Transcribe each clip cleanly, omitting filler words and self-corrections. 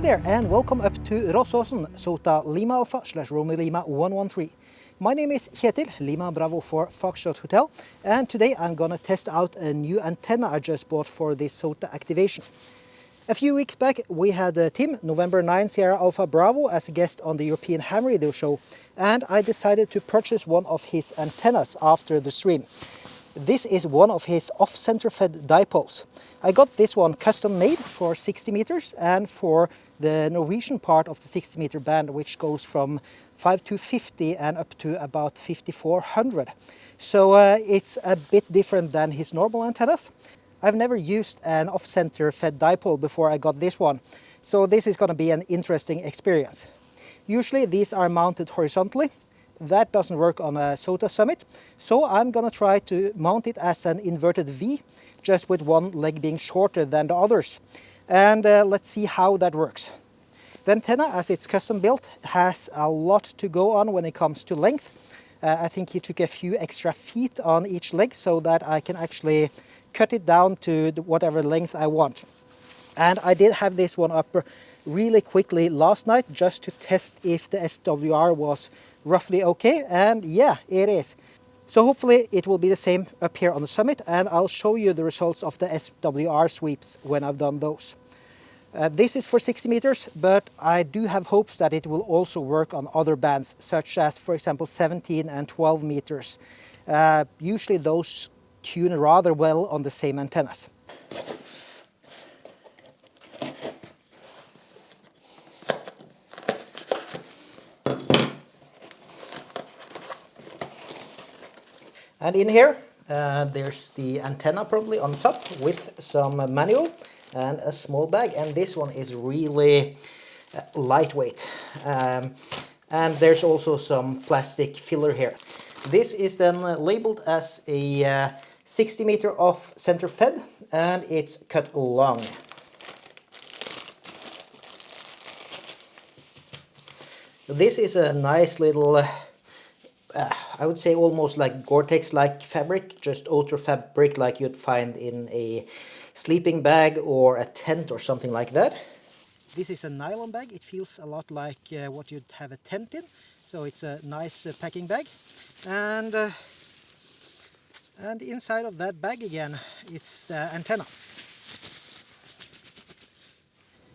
Hi there and welcome up to Rossåsen, SOTA Lima Alpha / Romeo Lima 113. My name is Kjetil, Lima Bravo for Foxtrot Hotel, and today I'm gonna test out a new antenna I just bought for this SOTA activation. A few weeks back we had Tim, November 9 Sierra Alpha Bravo, as a guest on the European Ham Radio show, and I decided to purchase one of his antennas after the stream. This is one of his off-center fed dipoles. I got this one custom made for 60 meters and for the Norwegian part of the 60 meter band, which goes from 5250 and up to about 5400. So it's a bit different than his normal antennas. I've never used an off-center fed dipole before I got this one, so this is going to be an interesting experience. Usually these are mounted horizontally. That doesn't work on a SOTA Summit, so I'm gonna try to mount it as an inverted V, just with one leg being shorter than the others. And let's see how that works. The antenna, as it's custom built, has a lot to go on when it comes to length. I think he took a few extra feet on each leg so that I can actually cut it down to whatever length I want. And I did have this one up really quickly last night just to test if the SWR was roughly okay, and yeah, it is. So hopefully it will be the same up here on the summit, and I'll show you the results of the SWR sweeps when I've done those. This is for 60 meters, but I do have hopes that it will also work on other bands, such as, for example, 17 and 12 meters. Usually those tune rather well on the same antennas. And in here, there's the antenna probably on top with some manual and a small bag. And this one is really lightweight. And there's also some plastic filler here. This is then labeled as a 60 meter off center fed, and it's cut long. This is a nice little I would say almost like Gore-Tex-like fabric, just outer fabric like you'd find in a sleeping bag or a tent or something like that. This is a nylon bag. It feels a lot like what you'd have a tent in, so it's a nice packing bag. And inside of that bag again, it's the antenna.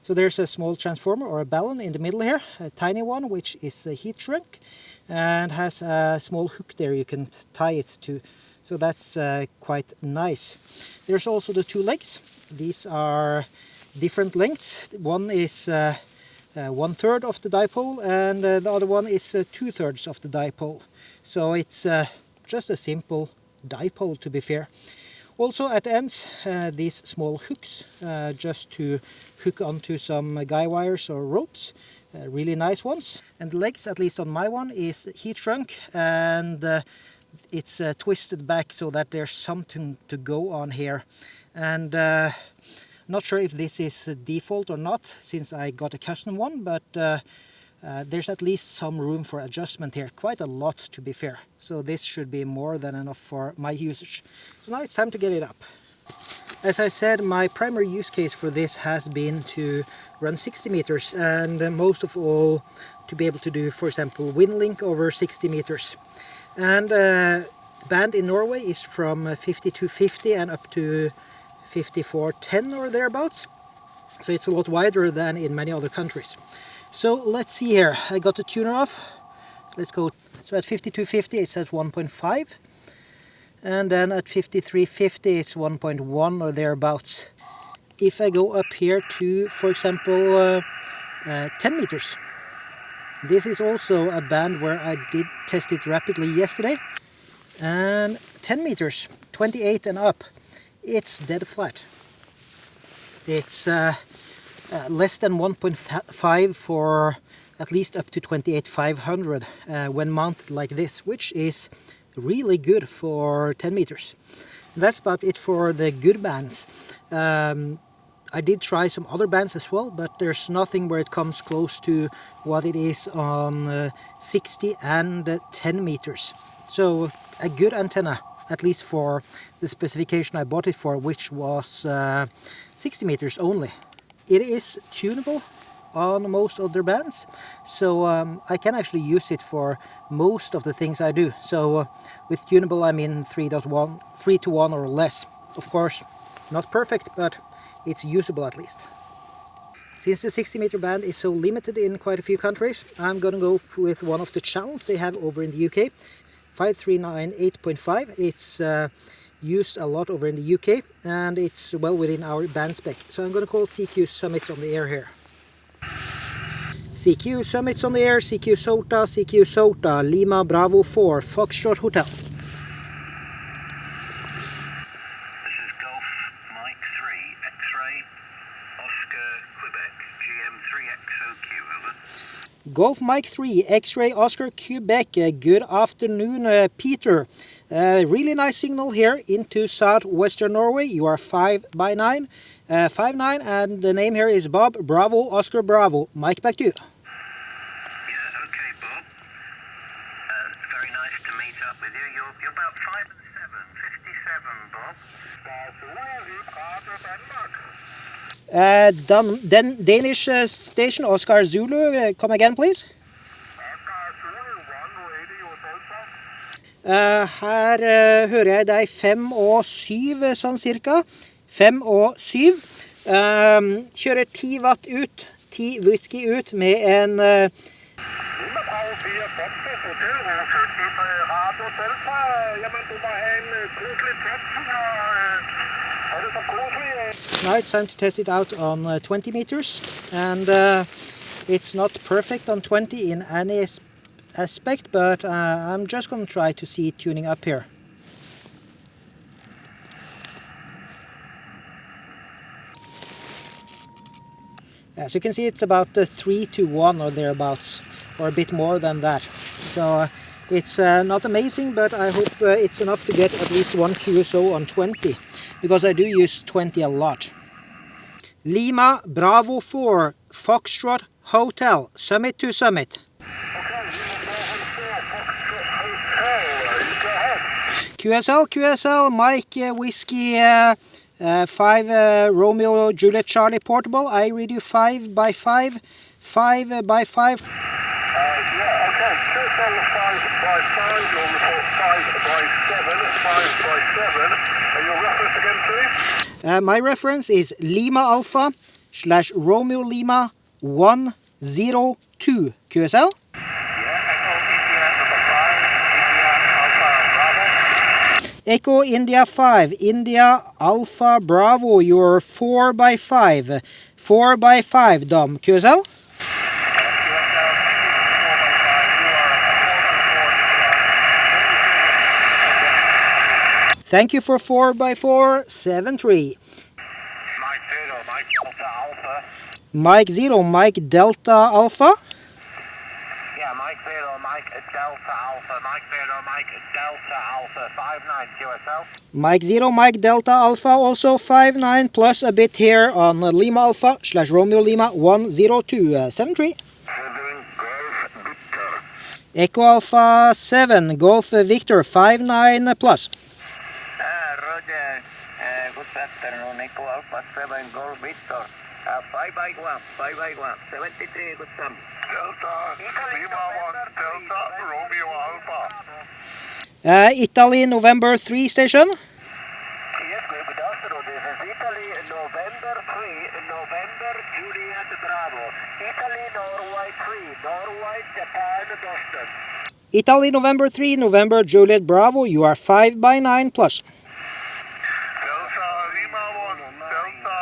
So there's a small transformer or a balun in the middle here, a tiny one, which is heat shrunk and has a small hook there you can tie it to. So that's quite nice. There's also the two legs. These are different lengths. One is 1/3 of the dipole, and the other one is 2/3 of the dipole. So it's just a simple dipole, to be fair. Also at ends, these small hooks, just to hook onto some guy wires or ropes, really nice ones. And the legs, at least on my one, is heat shrunk, and it's twisted back so that there's something to go on here. And not sure if this is default or not, since I got a custom one, but there's at least some room for adjustment here. Quite a lot, to be fair. So this should be more than enough for my usage. So now it's time to get it up. As I said, my primary use case for this has been to run 60 meters, and most of all to be able to do, for example, wind link over 60 meters. And band in Norway is from 5250 and up to 5410 or thereabouts. So it's a lot wider than in many other countries. So let's see here. I got the tuner off. Let's go. So at 5250 it's at 1.5. And then at 5350 it's 1.1 or thereabouts. If I go up here to, for example, 10 meters. This is also a band where I did test it rapidly yesterday. And 10 meters, 28 and up, it's dead flat. It's less than 1.5 for at least up to 28,500 when mounted like this, which is really good for 10 meters. That's about it for the good bands. I did try some other bands as well, but there's nothing where it comes close to what it is on 60 and 10 meters. So a good antenna, at least for the specification I bought it for, which was 60 meters only. It is tunable, on most other bands, so I can actually use it for most of the things I do. So with tunable I mean 3.1, 3 to 1 or less. Of course, not perfect, but it's usable at least. Since the 60 meter band is so limited in quite a few countries, I'm gonna go with one of the channels they have over in the UK, 5398.5. It's used a lot over in the UK, and it's well within our band spec. So I'm gonna call CQ Summits on the air here. CQ Summits on the air, CQ SOTA, Lima Bravo 4, Foxtrot Hotel. Golf Mike 3, X-Ray Oscar Quebec. Good afternoon, Peter. Really nice signal here into southwestern Norway. You are 5x9, 5'9", and the name here is Bob. Bravo, Oscar Bravo. Mike, back to you. Yeah, okay, Bob. Very nice to meet up with you. You're about 5 and 7, 57, Bob. Danish station, Oscar Zulu. Come again, please. Her hører jeg deg 5 og 7, sånn cirka. 5 og 7. Kjører 10 watt ut, 10 whisky ut med en Now it's time to test it out on 20 meters, and it's not perfect on 20 in any aspect, but I'm just going to try to see tuning up here. As you can see, it's about 3 to 1 or thereabouts, or a bit more than that. So it's not amazing, but I hope it's enough to get at least one QSO on 20, because I do use 20 a lot. Lima Bravo 4, Foxtrot Hotel, summit to summit. QSL, Mike Whiskey 5 Romeo Juliet Charlie Portable. I read you 5x5, 5x5. Yeah, okay, QSL 5x5, you'll report 5x7, and your reference again, please? My reference is Lima Alpha / Romeo Lima 102 QSL. Echo India 5, India Alpha Bravo, you're 4x5, 4x5, Dom, QSL? Thank you for 4x4, 7-3. Mike 0, Mike Delta Alpha. Yeah, Mike 0, Mike Delta Alpha, Mike 0, Mike Delta Alpha, 5'9", QSL. Mike 0, Mike Delta Alpha, also 5'9", plus a bit here on Lima Alpha / Romeo Lima 102, 7-3. Golf Victor. Echo Alpha 7, Golf Victor, 5'9", plus. Roger, good afternoon, Echo Alpha 7, Golf Victor. 5x1, 73, good time. Delta, Lima 1, Delta, Romeo Alpha. Italy, November 3 station. Yes, good afternoon. This is Italy, November 3, November Juliet Bravo. Italy, Norway 3, Norway, Japan, Boston. Italy, November 3, November Juliet Bravo, you are 5x9 plus. Delta, Lima 1, Delta,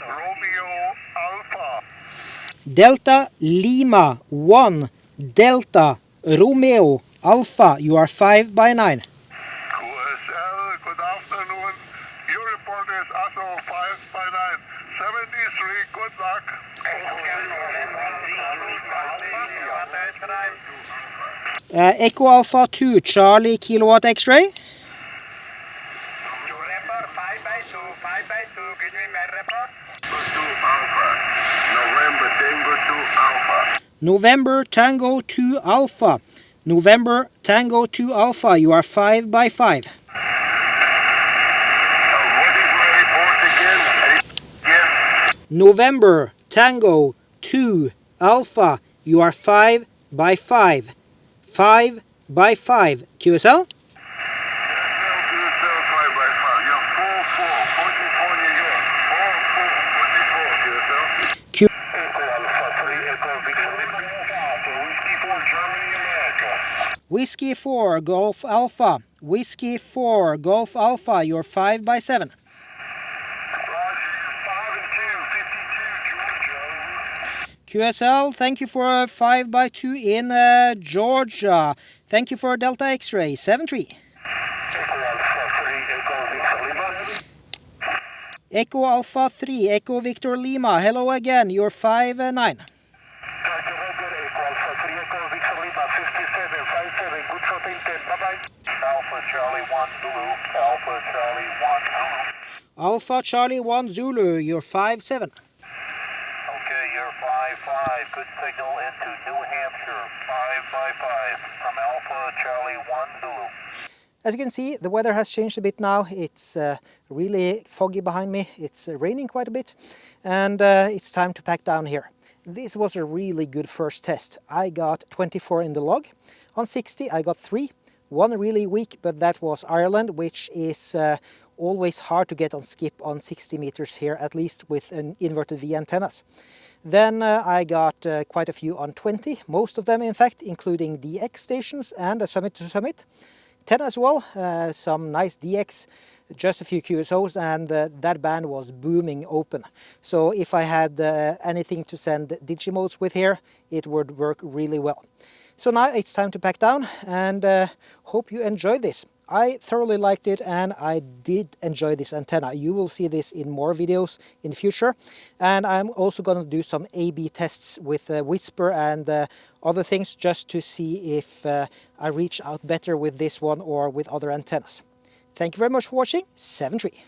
Romeo Alpha. Delta Lima 1 Delta Romeo Alpha, you are 5x9. QSL, good afternoon. Your report is also 5x9. 73, good luck. Echo Alpha 2 Charlie Kilowatt X-Ray. November Tango 2 Alpha. November Tango 2 Alpha, you are 5x5. What is my report again? November Tango 2 Alpha, you are 5 by 5. 5 by 5. QSL? Q Whiskey 4, Golf Alpha. Whiskey 4, Golf Alpha, you're 5 by 7. QSL, thank you for 5 by 2 in Georgia. Thank you for Delta X-ray, 7-3. Echo Alpha 3, Echo Victor Lima, hello again, you're 5-9. Alpha Charlie 1 Zulu, you're 5-7. Okay, you're 5-5. Good signal into New Hampshire. 5 by 5 from Alpha Charlie 1 Zulu. As you can see, the weather has changed a bit now. It's really foggy behind me. It's raining quite a bit, and it's time to pack down here. This was a really good first test. I got 24 in the log. On 60 I got 3. One really weak, but that was Ireland, which is always hard to get on skip on 60 meters here, at least with an inverted V antennas. Then I got quite a few on 20, most of them in fact, including DX stations and a summit to summit. 10 as well, some nice DX, just a few QSOs, and that band was booming open. So if I had anything to send Digimodes with here, it would work really well. So now it's time to pack down, and hope you enjoyed this. I thoroughly liked it, and I did enjoy this antenna. You will see this in more videos in the future, and I'm also going to do some A/B tests with Whisper and other things, just to see if I reach out better with this one or with other antennas. Thank you very much for watching. 7-3.